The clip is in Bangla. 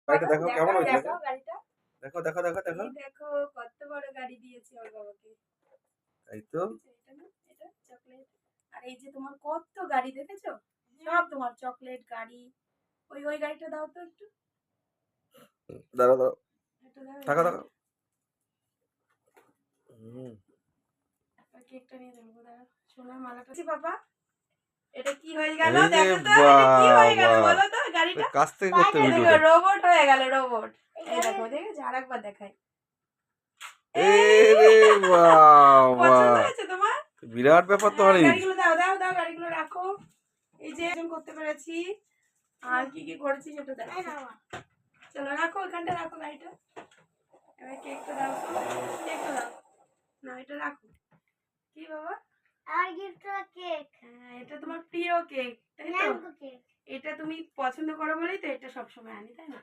গাড়িটা দেখো কেমন হয়েছে, দেখাও গাড়িটা। দেখো দেখো দেখো দেখো। এই দেখো কত বড় গাড়ি দিয়েছি ওর বাবাকে। এই তো এটা না, এটা চকলেট। আর এই যে তোমার কত গাড়ি দেখেছো? সব তোমার চকলেট গাড়ি। ওই গাড়িটা দাও তো একটু। দাঁড়াও দাঁড়াও, একটু দাও এই থাকো থাকো। গাড়িটা। হুম। ওই কেকটা নিয়ে দেবো দাঁড়াও। সোনার মালাটা বাবা। এটা কি হয়ে গেল এই যে দেখো তো, এটা কি হয়ে গেল বাবা, বলো তো গাড়িটা? কাছ থেকে করতে এই দেখো ভিডিওটা। রোবট হয়ে গেল রোবট। এই দেখো দেখেছো আরেকবার দেখাই। এ রে বাবা, পছন্দ হয়েছে তোমার? বিরাট ব্যাপার তো হারিস। গাড়িগুলো দাও দাও দাও গাড়িগুলো রাখো। এই যে করতে পেরেছি। আর কি কি করেছি সেটা দেখো। চলো রাখো ওখানটা রাখো গাড়িটা। এবার কেকটা দাও তো, কেকটা দাও। না এটা রাখো। কি বাবা? আর গিফটটা কেক। হ্যাঁ এটা তোমার প্রিয় কেক, তাই তো? Mango cake. এটা তুমি পছন্দ করো বলেই তো এটা সবসময় আনি, তাই না?